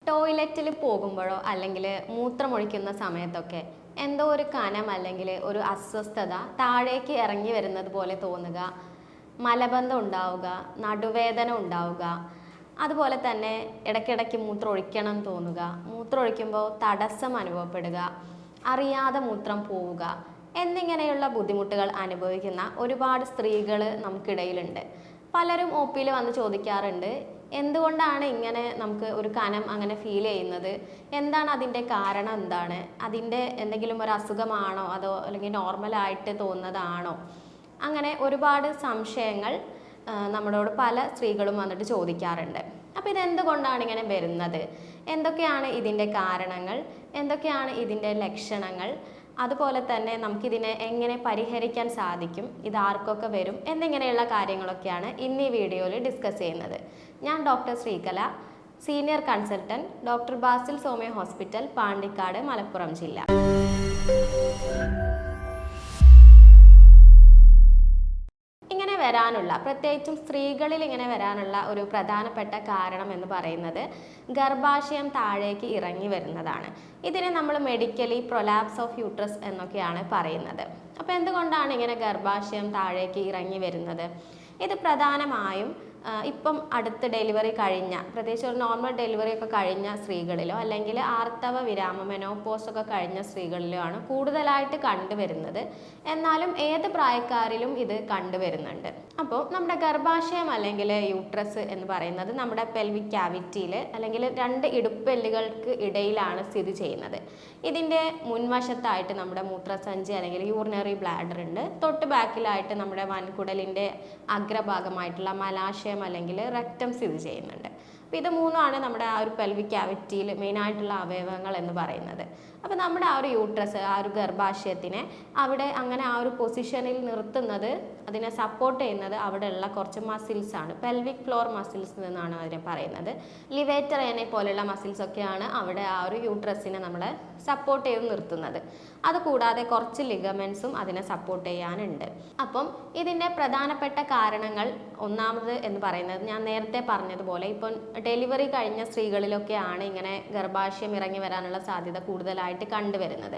ടോയ്ലറ്റിൽ പോകുമ്പോഴോ അല്ലെങ്കിൽ മൂത്രമൊഴിക്കുന്ന സമയത്തൊക്കെ എന്തോ ഒരു കനം അല്ലെങ്കിൽ ഒരു അസ്വസ്ഥത താഴേക്ക് ഇറങ്ങി വരുന്നത് പോലെ തോന്നുക, മലബന്ധം ഉണ്ടാവുക, നടുവേദന ഉണ്ടാവുക, അതുപോലെ തന്നെ ഇടയ്ക്കിടയ്ക്ക് മൂത്രം ഒഴിക്കണം തോന്നുക, മൂത്രം ഒഴിക്കുമ്പോൾ തടസ്സം അനുഭവപ്പെടുക, അറിയാതെ മൂത്രം പോവുക എന്നിങ്ങനെയുള്ള ബുദ്ധിമുട്ടുകൾ അനുഭവിക്കുന്ന ഒരുപാട് സ്ത്രീകൾ നമുക്കിടയിലുണ്ട്. പലരും ഒ പിയിൽ വന്ന് ചോദിക്കാറുണ്ട്, എന്തുകൊണ്ടാണ് ഇങ്ങനെ നമുക്ക് ഒരു കനം അങ്ങനെ ഫീൽ ചെയ്യുന്നത്, എന്താണ് അതിൻ്റെ കാരണം, എന്താണ് അതിൻ്റെ എന്തെങ്കിലും ഒരു അസുഖമാണോ അതോ അല്ലെങ്കിൽ നോർമലായിട്ട് തോന്നുന്നതാണോ, അങ്ങനെ ഒരുപാട് സംശയങ്ങൾ നമ്മളോട് പല സ്ത്രീകളും വന്നിട്ട് ചോദിക്കാറുണ്ട്. അപ്പോൾ ഇതെന്തുകൊണ്ടാണ് ഇങ്ങനെ വരുന്നത്, എന്തൊക്കെയാണ് ഇതിൻ്റെ കാരണങ്ങൾ, എന്തൊക്കെയാണ് ഇതിൻ്റെ ലക്ഷണങ്ങൾ, അതുപോലെ തന്നെ നമുക്കിതിനെ എങ്ങനെ പരിഹരിക്കാൻ സാധിക്കും, ഇതാർക്കൊക്കെ വരും എന്നിങ്ങനെയുള്ള കാര്യങ്ങളൊക്കെയാണ് ഇന്ന് ഈ വീഡിയോയിൽ ഡിസ്കസ് ചെയ്യുന്നത്. ഞാൻ doctor Sreekala, senior consultant, doctor Basil Soumya hospital, Pandikkad, Malappuram ജില്ല. വരാനുള്ള പ്രത്യേകിച്ചും സ്ത്രീകളിൽ ഇങ്ങനെ വരാനുള്ള ഒരു പ്രധാനപ്പെട്ട കാരണം എന്ന് പറയുന്നത് ഗർഭാശയം താഴേക്ക് ഇറങ്ങി വരുന്നതാണ്. ഇതിനെ നമ്മൾ മെഡിക്കലി പ്രൊലാപ്സ് ഓഫ് യൂട്രസ് എന്നൊക്കെയാണ് പറയുന്നത്. അപ്പോൾ എന്തുകൊണ്ടാണ് ഇങ്ങനെ ഗർഭാശയം താഴേക്ക് ഇറങ്ങി വരുന്നത്? ഇത് പ്രധാനമായും ഇപ്പം അടുത്ത് ഡെലിവറി കഴിഞ്ഞ, പ്രത്യേകിച്ച് ഒരു നോർമൽ ഡെലിവറി ഒക്കെ കഴിഞ്ഞ സ്ത്രീകളിലോ അല്ലെങ്കിൽ ആർത്തവ വിരാമ മെനോപോസ് ഒക്കെ കഴിഞ്ഞ സ്ത്രീകളിലോ ആണ് കൂടുതലായിട്ട് കണ്ടുവരുന്നത്. എന്നാലും ഏത് പ്രായക്കാരിലും ഇത് കണ്ടുവരുന്നുണ്ട്. അപ്പോൾ നമ്മുടെ ഗർഭാശയം അല്ലെങ്കിൽ യൂട്രസ് എന്ന് പറയുന്നത് നമ്മുടെ പെൽവിക് ക്യാവിറ്റിയിൽ അല്ലെങ്കിൽ രണ്ട് ഇടുപ്പെല്ലുകൾക്ക് ഇടയിലാണ് സ്ഥിതി ചെയ്യുന്നത്. ഇതിൻ്റെ മുൻവശത്തായിട്ട് നമ്മുടെ മൂത്രസഞ്ചി അല്ലെങ്കിൽ യൂറിനറി ബ്ലാഡർ ഉണ്ട്. തൊട്ട് ബാക്കിലായിട്ട് നമ്മുടെ വൻകുടലിൻ്റെ അഗ്രഭാഗമായിട്ടുള്ള മലാശയം അല്ലെങ്കിൽ റെക്റ്റം സ്ഥിതി ചെയ്യുന്നുണ്ട്. അപ്പോൾ ഇത് മൂന്നുമാണ് നമ്മുടെ ആ ഒരു പെൽവിക് ക്യാവിറ്റിയിൽ മെയിനായിട്ടുള്ള അവയവങ്ങൾ എന്ന് പറയുന്നത്. അപ്പോൾ നമ്മുടെ ആ ഒരു യൂട്രസ്, ആ ഒരു ഗർഭാശയത്തിനെ അവിടെ അങ്ങനെ ആ ഒരു പൊസിഷനിൽ നിർത്തുന്നത്, അതിനെ സപ്പോർട്ട് ചെയ്യുന്നത് അവിടെയുള്ള കുറച്ച് മസിൽസ് ആണ്. പെൽവിക് ഫ്ലോർ മസിൽസ് എന്നാണ് അതിനെ പറയുന്നത്. ലിവേറ്റർ ഏനെ പോലെയുള്ള മസിൽസ് ഒക്കെയാണ് അവിടെ ആ ഒരു യൂട്രസിനെ നമ്മളെ സപ്പോർട്ട് ചെയ്ത് നിർത്തുന്നത്. അതുകൂടാതെ കുറച്ച് ലിഗമെന്റ്സും അതിനെ സപ്പോർട്ട് ചെയ്യാനുണ്ട്. അപ്പം ഇതിൻ്റെ പ്രധാനപ്പെട്ട കാരണങ്ങൾ ഒന്നാമത് എന്ന് പറയുന്നത് ഞാൻ നേരത്തെ പറഞ്ഞതുപോലെ ഇപ്പം ഡെലിവറി കഴിഞ്ഞ സ്ത്രീകളിലൊക്കെയാണ് ഇങ്ങനെ ഗർഭാശയം ഇറങ്ങി വരാനുള്ള സാധ്യത കൂടുതലായിട്ട് കണ്ടുവരുന്നത്.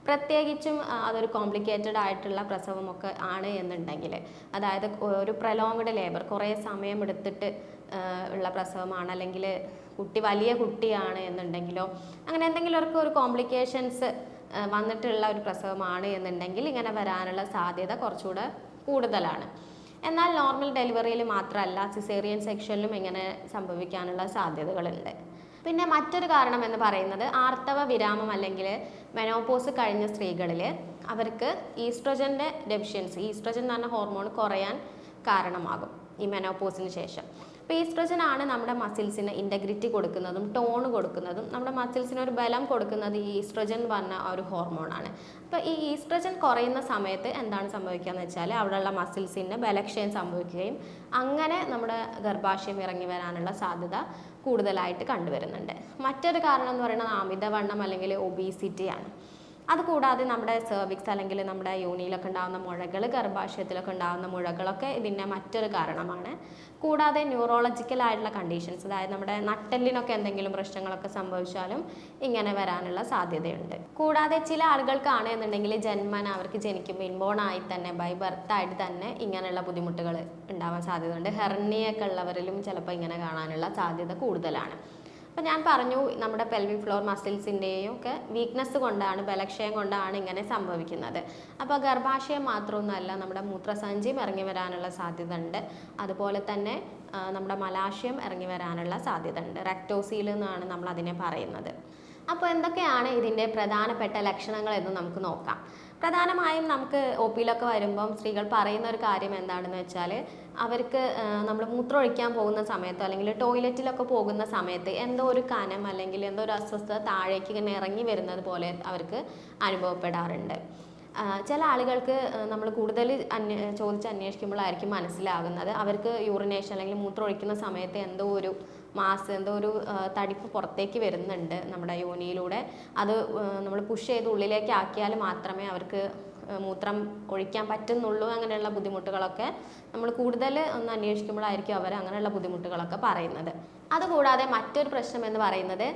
പ്രത്യേകിച്ചും അതൊരു കോംപ്ലിക്കേറ്റഡ് ആയിട്ടുള്ള പ്രസവമൊക്കെ ആണ് എന്നുണ്ടെങ്കിൽ, അതായത് ഒരു പ്രൊലോങ്ഡ് ലേബർ, കുറേ സമയം എടുത്തിട്ട് ഉള്ള പ്രസവമാണ്, അല്ലെങ്കിൽ കുട്ടി വലിയ കുട്ടിയാണ് എന്നുണ്ടെങ്കിലോ അങ്ങനെ എന്തെങ്കിലും ഒരു കോംപ്ലിക്കേഷൻസ് വന്നിട്ടുള്ള ഒരു പ്രസവമാണ് എന്നുണ്ടെങ്കിൽ ഇങ്ങനെ വരാനുള്ള സാധ്യത കുറച്ചുകൂടെ കൂടുതലാണ്. എന്നാൽ നോർമൽ ഡെലിവറിയിൽ മാത്രമല്ല, സിസേറിയൻ സെക്ഷനിലും ഇങ്ങനെ സംഭവിക്കാനുള്ള സാധ്യതകളുണ്ട്. പിന്നെ മറ്റൊരു കാരണം എന്ന് പറയുന്നത് ആർത്തവ വിരാമം അല്ലെങ്കിൽ മെനോപോസ് കഴിഞ്ഞ സ്ത്രീകളിൽ അവർക്ക് ഈസ്ട്രജൻ്റെ ഡെഫിഷ്യൻസി, ഈസ്ട്രജൻ എന്ന് പറഞ്ഞ ഹോർമോൺ കുറയാൻ കാരണമാകും ഈ മെനോപോസിന് ശേഷം. അപ്പോൾ ഈസ്ട്രജൻ ആണ് നമ്മുടെ മസിൽസിന് ഇൻറ്റഗ്രിറ്റി കൊടുക്കുന്നതും ടോൺ കൊടുക്കുന്നതും നമ്മുടെ മസിൽസിന് ഒരു ബലം കൊടുക്കുന്നത് ഈ ഈസ്ട്രജൻ പറഞ്ഞ ആ ഒരു ഹോർമോണാണ്. അപ്പോൾ ഈ ഈസ്ട്രജൻ കുറയുന്ന സമയത്ത് എന്താണ് സംഭവിക്കുക എന്ന് വെച്ചാൽ അവിടെയുള്ള മസിൽസിന് ബലക്ഷയം സംഭവിക്കുകയും അങ്ങനെ നമ്മുടെ ഗർഭാശയം ഇറങ്ങി വരാനുള്ള സാധ്യത കൂടുതലായിട്ട് കണ്ടുവരുന്നുണ്ട്. മറ്റൊരു കാരണം എന്ന് പറയുന്നത് അമിതവണ്ണം അല്ലെങ്കിൽ ഒബീസിറ്റിയാണ്. അതുകൂടാതെ നമ്മുടെ സെർവിക്സ് അല്ലെങ്കിൽ നമ്മുടെ യോനിയിലൊക്കെ ഉണ്ടാകുന്ന മുഴകൾ, ഗർഭാശയത്തിലൊക്കെ ഉണ്ടാകുന്ന മുഴകളൊക്കെ ഇതിൻ്റെ മറ്റൊരു കാരണമാണ്. കൂടാതെ ന്യൂറോളജിക്കലായിട്ടുള്ള കണ്ടീഷൻസ്, അതായത് നമ്മുടെ നട്ടെല്ലിനൊക്കെ എന്തെങ്കിലും പ്രശ്നങ്ങളൊക്കെ സംഭവിച്ചാലും ഇങ്ങനെ വരാനുള്ള സാധ്യതയുണ്ട്. കൂടാതെ ചില ആളുകൾക്കാണ് എന്നുണ്ടെങ്കിൽ ജന്മന അവർക്ക് ജനിക്കുമ്പോൾ ഇൻബോണായി തന്നെ ബൈ ബർത്തായിട്ട് തന്നെ ഇങ്ങനെയുള്ള ബുദ്ധിമുട്ടുകൾ ഉണ്ടാവാൻ സാധ്യതയുണ്ട്. ഹെർണിയൊക്കെ ഉള്ളവരിലും ചിലപ്പോൾ ഇങ്ങനെ കാണാനുള്ള സാധ്യത കൂടുതലാണ്. അപ്പോൾ ഞാൻ പറഞ്ഞു, നമ്മുടെ പെൽവിക് ഫ്ലോർ മസിൽസിൻ്റെയും ഒക്കെ വീക്ക്നെസ് കൊണ്ടാണ്, ബലക്ഷയം കൊണ്ടാണ് ഇങ്ങനെ സംഭവിക്കുന്നത്. അപ്പോൾ ഗർഭാശയം മാത്രമൊന്നുമല്ല, നമ്മുടെ മൂത്രസഞ്ചിയും ഇറങ്ങി വരാനുള്ള സാധ്യത ഉണ്ട്. അതുപോലെ തന്നെ നമ്മുടെ മലാശയം ഇറങ്ങി വരാനുള്ള സാധ്യത ഉണ്ട്. റെക്ടോസീൽ എന്നാണ് നമ്മൾ അതിനെ പറയുന്നത്. അപ്പോൾ എന്തൊക്കെയാണ് ഇതിൻ്റെ പ്രധാനപ്പെട്ട ലക്ഷണങ്ങൾ എന്ന് നമുക്ക് നോക്കാം. പ്രധാനമായും നമുക്ക് ഒ പിയിലൊക്കെ വരുമ്പം സ്ത്രീകൾ പറയുന്ന ഒരു കാര്യം എന്താണെന്ന് വെച്ചാൽ അവർക്ക് നമ്മൾ മൂത്രം ഒഴിക്കാൻ പോകുന്ന സമയത്തോ അല്ലെങ്കിൽ ടോയ്ലറ്റിലൊക്കെ പോകുന്ന സമയത്ത് എന്തോ ഒരു കനം അല്ലെങ്കിൽ എന്തോ ഒരു അസ്വസ്ഥത താഴേക്ക് ഇങ്ങനെ ഇറങ്ങി വരുന്നത് പോലെ അവർക്ക് അനുഭവപ്പെടാറുണ്ട്. ചില ആളുകൾക്ക് നമ്മൾ കൂടുതൽ ചോദിച്ച് അന്വേഷിക്കുമ്പോഴായിരിക്കും മനസ്സിലാകുന്നത് അവർക്ക് യൂറിനേഷൻ അല്ലെങ്കിൽ മൂത്രം ഒഴിക്കുന്ന സമയത്ത് എന്തോ ഒരു മാസ്, എന്തോ ഒരു തടിപ്പ് പുറത്തേക്ക് വരുന്നുണ്ട് നമ്മുടെ യോനിയിലൂടെ. അത് നമ്മൾ പുഷ് ചെയ്ത് ഉള്ളിലേക്ക് ആക്കിയാൽ മാത്രമേ അവർക്ക് മൂത്രം ഒഴിക്കാൻ പറ്റുന്നുള്ളൂ, അങ്ങനെയുള്ള ബുദ്ധിമുട്ടുകളൊക്കെ നമ്മൾ കൂടുതൽ ഒന്ന് അന്വേഷിക്കുമ്പോഴായിരിക്കും അവർ അങ്ങനെയുള്ള ബുദ്ധിമുട്ടുകളൊക്കെ പറയുന്നത്. അതുകൂടാതെ മറ്റൊരു പ്രശ്നം എന്ന് പറയുന്നത്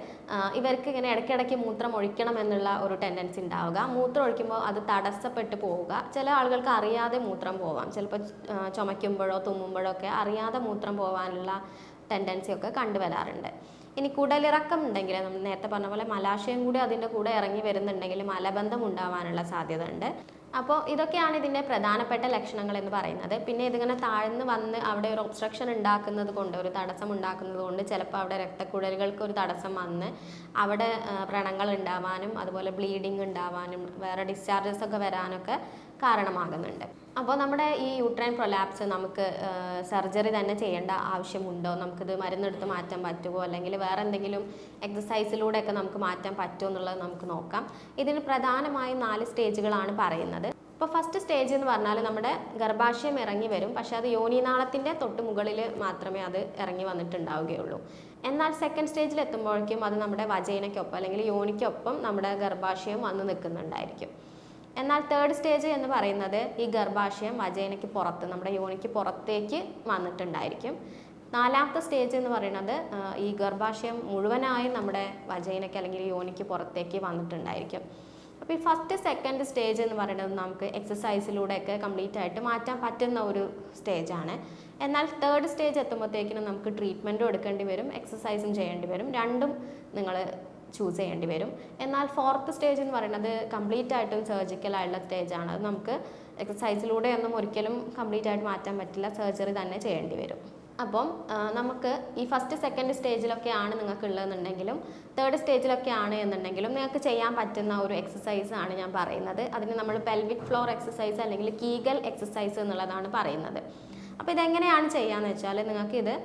ഇവർക്ക് ഇങ്ങനെ ഇടയ്ക്കിടയ്ക്ക് മൂത്രം ഒഴിക്കണം എന്നുള്ള ഒരു ടെൻഡൻസി ഉണ്ടാവുക. മൂത്രം ഒഴിക്കുമ്പോൾ അത് തടസ്സപ്പെട്ട് പോവുക. ചില ആളുകൾക്ക് അറിയാതെ മൂത്രം പോവാം, ചിലപ്പോൾ ചുമയ്ക്കുമ്പോഴോ തുമ്മുമ്പോഴോ ഒക്കെ അറിയാതെ മൂത്രം പോകാനുള്ള ടെൻഡൻസി ഒക്കെ കണ്ടുവരാറുണ്ട്. ഇനി കുടലിറക്കം ഉണ്ടെങ്കിൽ, നമ്മൾ നേരത്തെ പറഞ്ഞ പോലെ മലാശയം കൂടി അതിൻ്റെ കൂടെ ഇറങ്ങി വരുന്നുണ്ടെങ്കിൽ മലബന്ധം ഉണ്ടാവാനുള്ള സാധ്യത ഉണ്ട്. അപ്പോൾ ഇതൊക്കെയാണ് ഇതിൻ്റെ പ്രധാനപ്പെട്ട ലക്ഷണങ്ങൾ എന്ന് പറയുന്നത്. പിന്നെ ഇതിങ്ങനെ താഴ്ന്ന് വന്ന് അവിടെ ഒരു ഒബ്സ്ട്രക്ഷൻ ഉണ്ടാക്കുന്നത് കൊണ്ട്, ഒരു തടസ്സം ഉണ്ടാക്കുന്നത് കൊണ്ട് ചിലപ്പോൾ അവിടെ രക്തക്കുഴലുകൾക്ക് ഒരു തടസ്സം വന്ന് അവിടെ വ്രണങ്ങൾ ഉണ്ടാവാനും അതുപോലെ ബ്ലീഡിങ് ഉണ്ടാവാനും വേറെ ഡിസ്ചാർജസ് ഒക്കെ വരാനൊക്കെ കാരണമാകുന്നുണ്ട്. അപ്പോൾ നമ്മുടെ ഈ യൂട്രൈൻ പ്രൊലാപ്സ് നമുക്ക് സർജറി തന്നെ ചെയ്യേണ്ട ആവശ്യമുണ്ടോ, നമുക്കിത് മരുന്നെടുത്ത് മാറ്റാൻ പറ്റുമോ, അല്ലെങ്കിൽ വേറെ എന്തെങ്കിലും എക്സസൈസിലൂടെയൊക്കെ നമുക്ക് മാറ്റാൻ പറ്റുമോ എന്നുള്ളത് നമുക്ക് നോക്കാം. ഇതിന് പ്രധാനമായും 4 സ്റ്റേജുകളാണ് പറയുന്നത്. ഇപ്പോൾ ഫസ്റ്റ് സ്റ്റേജ് എന്ന് പറഞ്ഞാൽ നമ്മുടെ ഗർഭാശയം ഇറങ്ങി വരും, പക്ഷെ അത് യോനിനാളത്തിൻ്റെ തൊട്ട് മുകളിൽ മാത്രമേ അത് ഇറങ്ങി വന്നിട്ടുണ്ടാവുകയുള്ളൂ. എന്നാൽ സെക്കൻഡ് സ്റ്റേജിൽ എത്തുമ്പോഴേക്കും അത് നമ്മുടെ വജൈനയ്ക്കൊപ്പം അല്ലെങ്കിൽ യോനിക്കൊപ്പം നമ്മുടെ ഗർഭാശയം വന്ന് നിൽക്കുന്നുണ്ടായിരിക്കും. എന്നാൽ തേർഡ് സ്റ്റേജ് എന്ന് പറയുന്നത് ഈ ഗർഭാശയം വജൈനയ്ക്ക് പുറത്ത്, നമ്മുടെ യോനിക്ക് പുറത്തേക്ക് വന്നിട്ടുണ്ടായിരിക്കും. 4ാമത്തെ സ്റ്റേജ് എന്ന് പറയുന്നത് ഈ ഗർഭാശയം മുഴുവനായും നമ്മുടെ വജൈനയ്ക്ക് അല്ലെങ്കിൽ യോനിക്ക് പുറത്തേക്ക് വന്നിട്ടുണ്ടായിരിക്കും. അപ്പോൾ ഈ ഫസ്റ്റ് സെക്കൻഡ് സ്റ്റേജ് എന്ന് പറയുന്നത് നമുക്ക് എക്സസൈസിലൂടെയൊക്കെ കംപ്ലീറ്റ് ആയിട്ട് മാറ്റാൻ പറ്റുന്ന ഒരു സ്റ്റേജാണ്. എന്നാൽ തേർഡ് സ്റ്റേജ് എത്തുമ്പോഴത്തേക്കിനും നമുക്ക് ട്രീറ്റ്മെൻറ്റും എടുക്കേണ്ടി വരും, എക്സസൈസും ചെയ്യേണ്ടി വരും, രണ്ടും നിങ്ങൾ ചൂസ് ചെയ്യേണ്ടി വരും. എന്നാൽ ഫോർത്ത് സ്റ്റേജ് എന്ന് പറയുന്നത് കംപ്ലീറ്റ് ആയിട്ടും സർജിക്കൽ ആയിട്ടുള്ള സ്റ്റേജാണ്. അത് നമുക്ക് എക്സസൈസിലൂടെ ഒന്നും ഒരിക്കലും കംപ്ലീറ്റ് ആയിട്ട് മാറ്റാൻ പറ്റില്ല, സർജറി തന്നെ ചെയ്യേണ്ടി വരും. അപ്പം നമുക്ക് ഈ ഫസ്റ്റ് സെക്കൻഡ് സ്റ്റേജിലൊക്കെയാണ് നിങ്ങൾക്ക് ഉള്ളതെന്നുണ്ടെങ്കിലും തേർഡ് സ്റ്റേജിലൊക്കെയാണ് എന്നുണ്ടെങ്കിലും നിങ്ങൾക്ക് ചെയ്യാൻ പറ്റുന്ന ഒരു എക്സസൈസ് ആണ് ഞാൻ പറയുന്നത്. അതിന് നമ്മൾ പെൽവിക് ഫ്ലോർ എക്സസൈസ് അല്ലെങ്കിൽ കീഗൽ എക്സസൈസ് എന്നുള്ളതാണ് പറയുന്നത്. അപ്പോൾ ഇതെങ്ങനെയാണ് ചെയ്യാന്ന് വെച്ചാൽ, നിങ്ങൾക്കിത്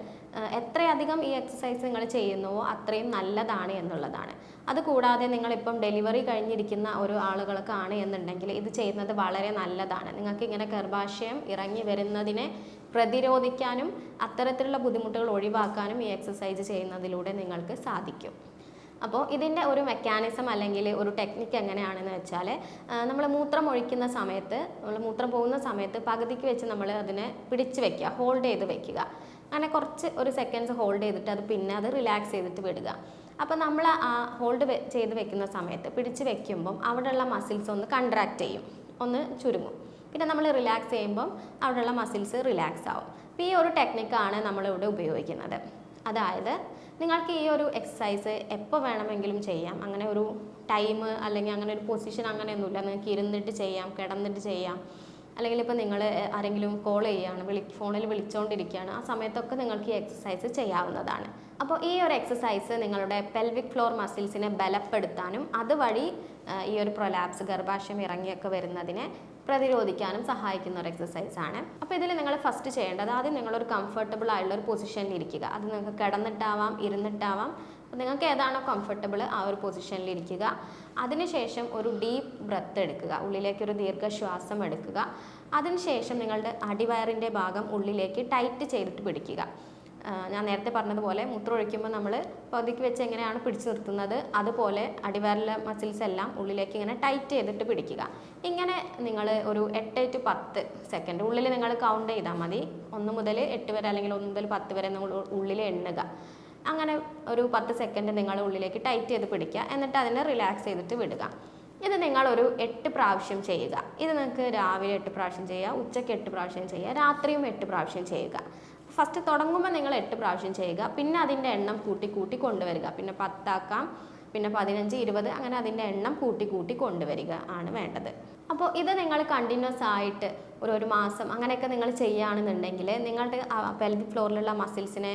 എത്രയധികം ഈ എക്സസൈസ് നിങ്ങൾ ചെയ്യുന്നുവോ അത്രയും നല്ലതാണ് എന്നുള്ളതാണ്. അതുകൂടാതെ നിങ്ങളിപ്പം ഡെലിവറി കഴിഞ്ഞിരിക്കുന്ന ഒരു ആളുകൾക്കാണ് എന്നുണ്ടെങ്കിൽ ഇത് ചെയ്യുന്നത് വളരെ നല്ലതാണ്. നിങ്ങൾക്ക് ഇങ്ങനെ ഗർഭാശയം ഇറങ്ങി വരുന്നതിനെ പ്രതിരോധിക്കാനും അത്തരത്തിലുള്ള ബുദ്ധിമുട്ടുകൾ ഒഴിവാക്കാനും ഈ എക്സസൈസ് ചെയ്യുന്നതിലൂടെ നിങ്ങൾക്ക് സാധിക്കും. അപ്പോൾ ഇതിൻ്റെ ഒരു മെക്കാനിസം അല്ലെങ്കിൽ ഒരു ടെക്നിക്ക് എങ്ങനെയാണെന്ന് വെച്ചാൽ, നമ്മൾ മൂത്രം ഒഴിക്കുന്ന സമയത്ത്, നമ്മൾ മൂത്രം പോകുന്ന സമയത്ത് പകുതിക്ക് വെച്ച് നമ്മൾ അതിനെ പിടിച്ച് വെക്കുക, ഹോൾഡ് ചെയ്ത് വെക്കുക. അങ്ങനെ കുറച്ച് ഒരു സെക്കൻഡ്സ് ഹോൾഡ് ചെയ്തിട്ട് അത് റിലാക്സ് ചെയ്തിട്ട് വിടുക. അപ്പോൾ നമ്മൾ ആ ഹോൾഡ് ചെയ്ത് വെക്കുന്ന സമയത്ത് പിടിച്ച് വെക്കുമ്പം അവിടെയുള്ള മസിൽസ് ഒന്ന് കൺട്രാക്റ്റ് ചെയ്യും, ഒന്ന് ചുരുങ്ങും. പിന്നെ നമ്മൾ റിലാക്സ് ചെയ്യുമ്പം അവിടെയുള്ള മസിൽസ് റിലാക്സ് ആവും. അപ്പോൾ ഈ ഒരു ടെക്നിക്കാണ് നമ്മളിവിടെ ഉപയോഗിക്കുന്നത്. അതായത് നിങ്ങൾക്ക് ഈ ഒരു എക്സസൈസ് എപ്പോൾ വേണമെങ്കിലും ചെയ്യാം. അങ്ങനെ ഒരു ടൈം അല്ലെങ്കിൽ അങ്ങനെ ഒരു പൊസിഷൻ അങ്ങനെയൊന്നുമില്ല. നിങ്ങൾക്ക് ഇരുന്നിട്ട് ചെയ്യാം, കിടന്നിട്ട് ചെയ്യാം, അല്ലെങ്കിൽ ഇപ്പോൾ നിങ്ങൾ ആരെങ്കിലും കോൾ ചെയ്യുകയാണ്, ഫോണിൽ വിളിച്ചുകൊണ്ടിരിക്കുകയാണ്, ആ സമയത്തൊക്കെ നിങ്ങൾക്ക് ഈ എക്സസൈസ് ചെയ്യാവുന്നതാണ്. അപ്പോൾ ഈ ഒരു എക്സസൈസ് നിങ്ങളുടെ പെൽവിക് ഫ്ലോർ മസിൽസിനെ ബലപ്പെടുത്താനും അതുവഴി ഈ ഒരു പ്രൊലാപ്സ് ഗർഭാശയം ഇറങ്ങിയൊക്കെ വരുന്നതിനെ പ്രതിരോധിക്കാനും സഹായിക്കുന്ന ഒരു എക്സസൈസാണ്. അപ്പോൾ ഇതിൽ നിങ്ങൾ ഫസ്റ്റ് ചെയ്യേണ്ടത്, ആദ്യം നിങ്ങളൊരു കംഫർട്ടബിൾ ആയിട്ടുള്ള ഒരു പൊസിഷനിൽ ഇരിക്കുക. അത് നിങ്ങൾക്ക് കിടന്നിട്ടാവാം, ഇരുന്നിട്ടാവാം, നിങ്ങൾക്ക് ഏതാണോ കംഫർട്ടബിൾ ആ ഒരു പൊസിഷനിൽ ഇരിക്കുക. അതിനുശേഷം ഒരു ഡീപ്പ് ബ്രത്ത് എടുക്കുക, ഉള്ളിലേക്കൊരു ദീർഘശ്വാസം എടുക്കുക. അതിനുശേഷം നിങ്ങളുടെ അടിവയറിൻ്റെ ഭാഗം ഉള്ളിലേക്ക് ടൈറ്റ് ചെയ്തിട്ട് പിടിക്കുക. ഞാൻ നേരത്തെ പറഞ്ഞതുപോലെ മൂത്രം ഒഴിക്കുമ്പോൾ നമ്മൾ പകുതിക്ക് വെച്ച് എങ്ങനെയാണ് പിടിച്ചു നിർത്തുന്നത്, അതുപോലെ അടിവയറിലെ മസിൽസ് എല്ലാം ഉള്ളിലേക്ക് ഇങ്ങനെ ടൈറ്റ് ചെയ്തിട്ട് പിടിക്കുക. ഇങ്ങനെ നിങ്ങൾ ഒരു 8 to 10 സെക്കൻഡ് ഉള്ളിൽ നിങ്ങൾ കൗണ്ട് ചെയ്താൽ മതി. 1 മുതൽ 8 വരെ അല്ലെങ്കിൽ 1 മുതൽ 10 വരെ നിങ്ങൾ ഉള്ളിൽ എണ്ണുക. അങ്ങനെ ഒരു 10 സെക്കൻഡ് നിങ്ങൾ ഉള്ളിലേക്ക് ടൈറ്റ് ചെയ്ത് പിടിക്കുക. എന്നിട്ട് അതിനെ റിലാക്സ് ചെയ്തിട്ട് വിടുക. ഇത് നിങ്ങളൊരു 8 പ്രാവശ്യം ചെയ്യുക. ഇത് നിങ്ങൾക്ക് രാവിലെ 8 പ്രാവശ്യം ചെയ്യുക, ഉച്ചയ്ക്ക് 8 പ്രാവശ്യം ചെയ്യുക, രാത്രിയും 8 പ്രാവശ്യം ചെയ്യുക. ഫസ്റ്റ് തുടങ്ങുമ്പോൾ നിങ്ങൾ 8 പ്രാവശ്യം ചെയ്യുക. പിന്നെ അതിൻ്റെ എണ്ണം കൂട്ടി കൊണ്ടുവരിക. പിന്നെ 10 ആക്കാം, പിന്നെ 15, 20 അങ്ങനെ അതിൻ്റെ എണ്ണം കൂട്ടി കൊണ്ടുവരിക ആണ് വേണ്ടത്. അപ്പോൾ ഇത് നിങ്ങൾ കണ്ടിന്യൂസ് ആയിട്ട് ഒരു മാസം അങ്ങനെയൊക്കെ നിങ്ങൾ ചെയ്യുകയാണെന്നുണ്ടെങ്കിൽ നിങ്ങളുടെ പെൽവിക് ഫ്ലോറിലുള്ള മസിൽസിനെ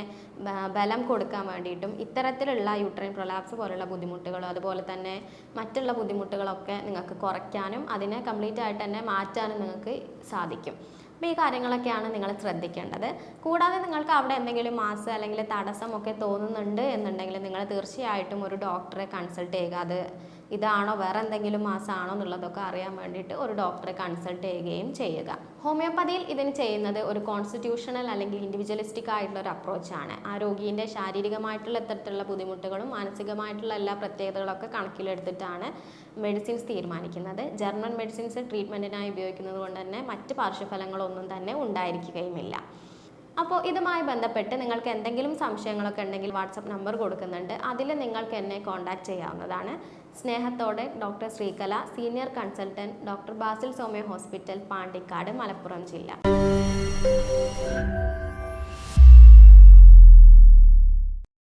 ബലം കൊടുക്കാൻ വേണ്ടിയിട്ടും ഇത്തരത്തിലുള്ള യൂട്രൈൻ പ്രൊലാപ്സ് പോലുള്ള ബുദ്ധിമുട്ടുകൾ അതുപോലെ തന്നെ മറ്റുള്ള ബുദ്ധിമുട്ടുകളൊക്കെ നിങ്ങൾക്ക് കുറയ്ക്കാനും അതിനെ കംപ്ലീറ്റ് ആയിട്ട് തന്നെ മാറ്റാനും നിങ്ങൾക്ക് സാധിക്കും. അപ്പോൾ ഈ കാര്യങ്ങളൊക്കെയാണ് നിങ്ങൾ ശ്രദ്ധിക്കേണ്ടത്. കൂടാതെ നിങ്ങൾക്ക് അവിടെ എന്തെങ്കിലും മാസ് അല്ലെങ്കിൽ തടസ്സമൊക്കെ തോന്നുന്നുണ്ട് എന്നുണ്ടെങ്കിൽ നിങ്ങൾ തീർച്ചയായിട്ടും ഒരു ഡോക്ടറെ കൺസൾട്ട് ചെയ്യുക. അത് ഇതാണോ വേറെ എന്തെങ്കിലും മാസമാണോ എന്നുള്ളതൊക്കെ അറിയാൻ വേണ്ടിയിട്ട് ഒരു ഡോക്ടറെ കൺസൾട്ട് ചെയ്യുകയും ചെയ്യുക. ഹോമിയോപ്പതിയിൽ ഇതിന് ചെയ്യുന്നത് ഒരു കോൺസ്റ്റിറ്റ്യൂഷണൽ അല്ലെങ്കിൽ ഇൻഡിവിജ്വലിസ്റ്റിക് ആയിട്ടുള്ള ഒരു അപ്രോച്ചാണ്. ആ രോഗീൻ്റെ ശാരീരികമായിട്ടുള്ള ഇത്തരത്തിലുള്ള ബുദ്ധിമുട്ടുകളും മാനസികമായിട്ടുള്ള എല്ലാ പ്രത്യേകതകളൊക്കെ കണക്കിലെടുത്തിട്ടാണ് മെഡിസിൻസ് തീരുമാനിക്കുന്നത്. ജർമ്മൻ മെഡിസിൻസ് ട്രീറ്റ്മെൻറ്റിനായി ഉപയോഗിക്കുന്നത് കൊണ്ട് തന്നെ മറ്റ് പാർശ്വഫലങ്ങളൊന്നും തന്നെ ഉണ്ടായിരിക്കുകയുമില്ല. അപ്പോൾ ഇതുമായി ബന്ധപ്പെട്ട് നിങ്ങൾക്ക് എന്തെങ്കിലും സംശയങ്ങളൊക്കെ ഉണ്ടെങ്കിൽ വാട്സപ്പ് നമ്പർ കൊടുക്കുന്നുണ്ട്, അതിൽ നിങ്ങൾക്ക് എന്നെ കോൺടാക്റ്റ് ചെയ്യാവുന്നതാണ്. സ്നേഹത്തോടെ doctor Sreekala, senior consultant, doctor Basil Soumya hospital, Pandikkad, Malappuram ജില്ല.